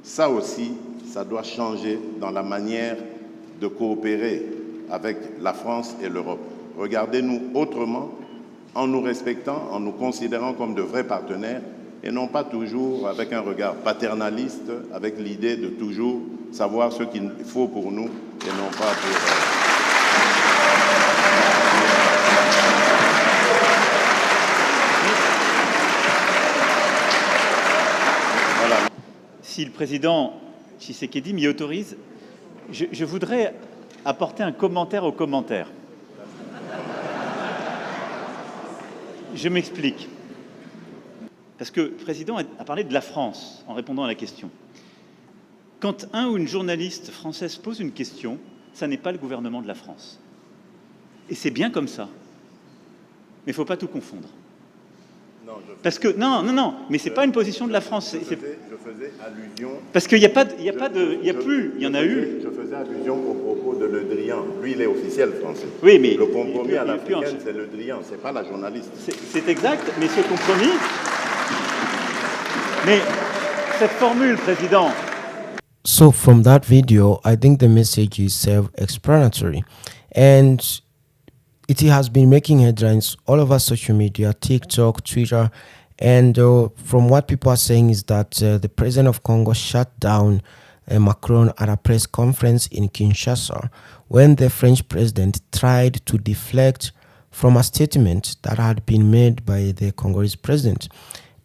Ça aussi, ça doit changer dans la manière de coopérer avec la France et l'Europe. Regardez-nous autrement, en nous respectant, en nous considérant comme de vrais partenaires, et non pas toujours avec un regard paternaliste, avec l'idée de toujours savoir ce qu'il faut pour nous et non pas pour... Voilà. Si le président Tshisekedi m'y autorise, je voudrais apporter un commentaire au commentaire. Je m'explique. Parce que le président a parlé de la France en répondant à la question. Quand un ou une journaliste française pose une question, ça n'est pas le gouvernement de la France. Et c'est bien comme ça. Mais il ne faut pas tout confondre. Non, parce que non, mais c'est pas une position de la France. Je faisais allusion. Parce qu'il n'y a pas de, il y en a eu. Je faisais allusion au propos de Le Drian. Lui, il est officiel français. Oui, mais le compromis à l'africaine, c'est Le Drian, c'est pas la journaliste. C'est exact, mais ce compromis. Mais cette formule, président. So from that video, I think the message is self-explanatory, and it has been making headlines all over social media, TikTok, Twitter, and from what people are saying is that the president of Congo shut down Macron at a press conference in Kinshasa when the French president tried to deflect from a statement that had been made by the Congolese president.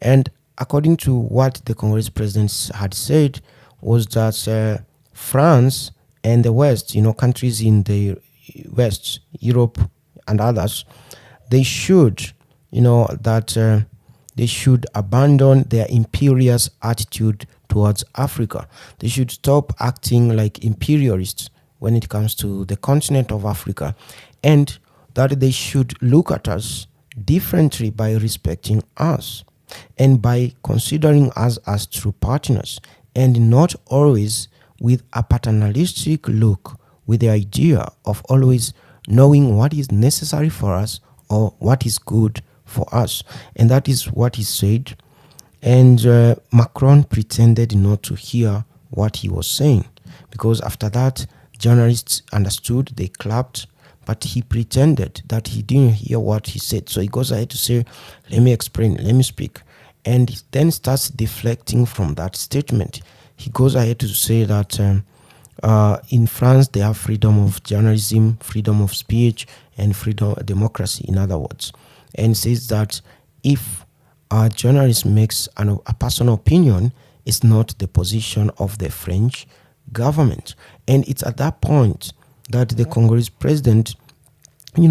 And according to what the Congolese president had said was that France and the West, countries in the West, Europe and others, they should, they should abandon their imperious attitude towards Africa. They should stop acting like imperialists when it comes to the continent of Africa, and that they should look at us differently by respecting us and by considering us as true partners, and not always with a paternalistic look, with the idea of always knowing what is necessary for us or what is good for us. And that is what he said. And Macron pretended not to hear what he was saying, because after that, journalists understood, they clapped, but he pretended that he didn't hear what he said. So he goes ahead to say, let me explain, let me speak. And he then starts deflecting from that statement. He goes ahead to say that in France, they have freedom of journalism, freedom of speech, and freedom of democracy, in other words. And says that if a journalist makes a personal opinion, it's not the position of the French government. And it's at that point that the Congolese president,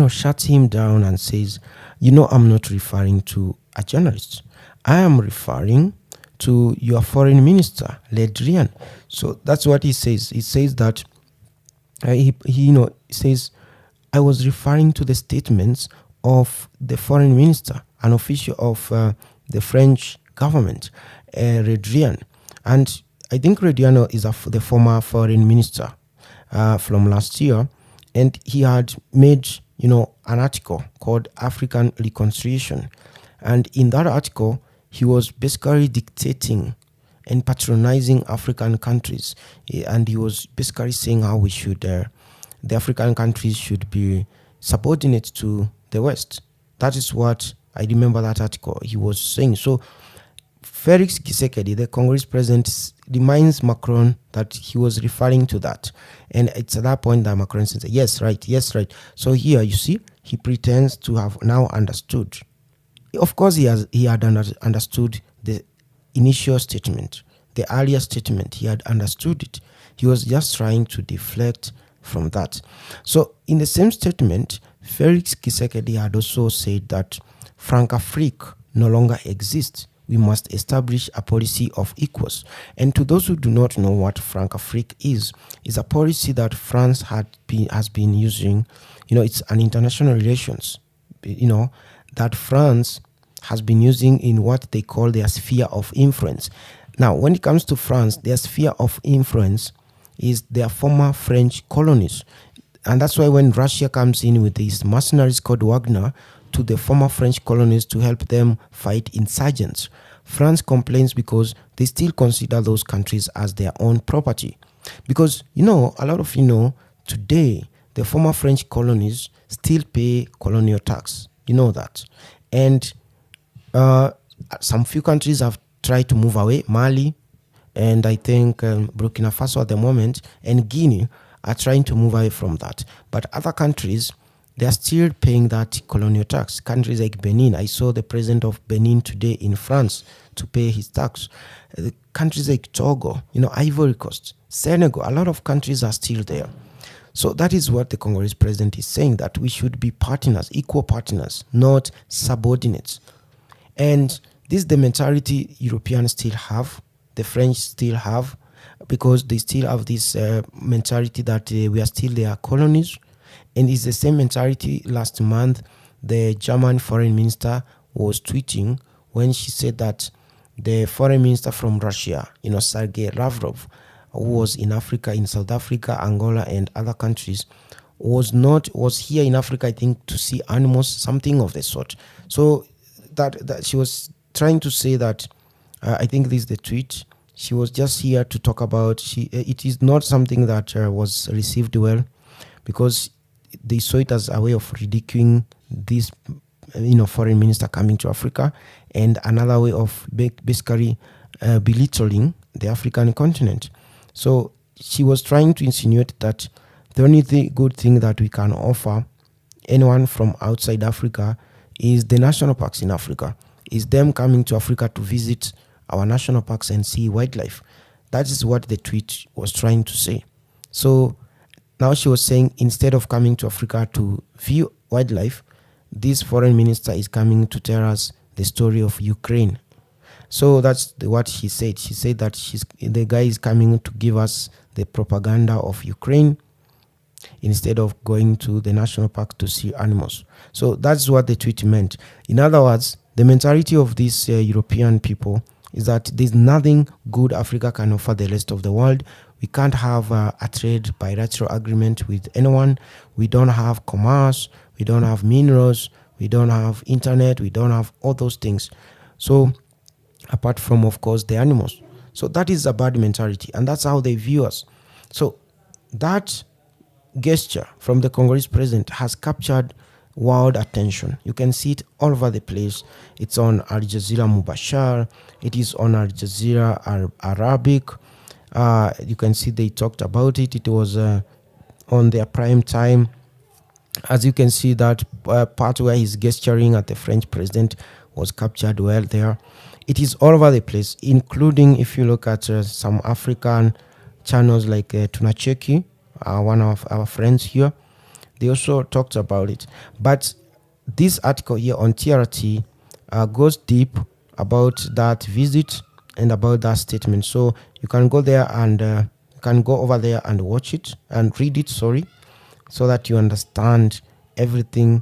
shuts him down and says, I'm not referring to a journalist. I am referring to your foreign minister, Le Drian. So that's what he says. He says that, he says, I was referring to the statements of the foreign minister, an official of the French government, Le Drian. And I think Le Drian is the former foreign minister from last year. And he had made, an article called African Reconciliation. And in that article, he was basically dictating and patronizing African countries. And he was basically saying how we should, the African countries should be subordinate to the West. That is what I remember that article he was saying. So Felix Tshisekedi, the Congolese president, reminds Macron that he was referring to that. And it's at that point that Macron says, yes, right. So here, you see, he pretends to have now understood. Of course, he had understood the initial statement, the earlier statement. He had understood it. He was just trying to deflect from that. So in the same statement, Felix Tshisekedi had also said that Francafrique no longer exists. We must establish a policy of equals. And to those who do not know what Francafrique is a policy that France has been using. It's an international relations, that France has been using in what they call their sphere of influence. Now, when it comes to France, their sphere of influence is their former French colonies. And that's why when Russia comes in with these mercenaries called Wagner to the former French colonies to help them fight insurgents, France complains because they still consider those countries as their own property. Because, a lot of today, the former French colonies still pay colonial tax. You know that. And some few countries have tried to move away. Mali, and I think Burkina Faso at the moment, and Guinea are trying to move away from that. But other countries, they are still paying that colonial tax. Countries like Benin, I saw the president of Benin today in France to pay his tax. Countries like Togo, Ivory Coast, Senegal, a lot of countries are still there. So that is what the Congolese president is saying, that we should be partners, equal partners, not subordinates. And this is the mentality Europeans still have, the French still have, because they still have this mentality that we are still their colonies. And it's the same mentality last month the German foreign minister was tweeting when she said that the foreign minister from Russia, Sergei Lavrov, who was in Africa, in South Africa, Angola, and other countries, was here in Africa, I think, to see animals, something of the sort. So that she was trying to say that, I think this is the tweet, she was just here to talk about, it is not something that was received well, because they saw it as a way of ridiculing this, foreign minister coming to Africa, and another way of basically belittling the African continent. So she was trying to insinuate that the only good thing that we can offer anyone from outside Africa is the national parks in Africa, is them coming to Africa to visit our national parks and see wildlife. That is what the tweet was trying to say. So now she was saying, instead of coming to Africa to view wildlife, this foreign minister is coming to tell us the story of Ukraine. So that's what she said. She said that the guy is coming to give us the propaganda of Ukraine instead of going to the national park to see animals. So that's what the tweet meant. In other words, the mentality of these European people is that there's nothing good Africa can offer the rest of the world. We can't have a trade bilateral agreement with anyone. We don't have commerce. We don't have minerals. We don't have internet. We don't have all those things. So apart from, of course, the animals. So that is a bad mentality, and that's how they view us. So that gesture from the Congolese president has captured world attention. You can see it all over the place. It's on Al Jazeera Mubashar. It is on Al Jazeera Arabic. You can see they talked about it. It was on their prime time. As you can see, that part where he's gesturing at the French president was captured well there. It is all over the place, including if you look at some African channels like Tunacheki, one of our friends here. They also talked about it. But this article here on TRT goes deep about that visit and about that statement. So you can go there and go over there and watch it and read it, so that you understand everything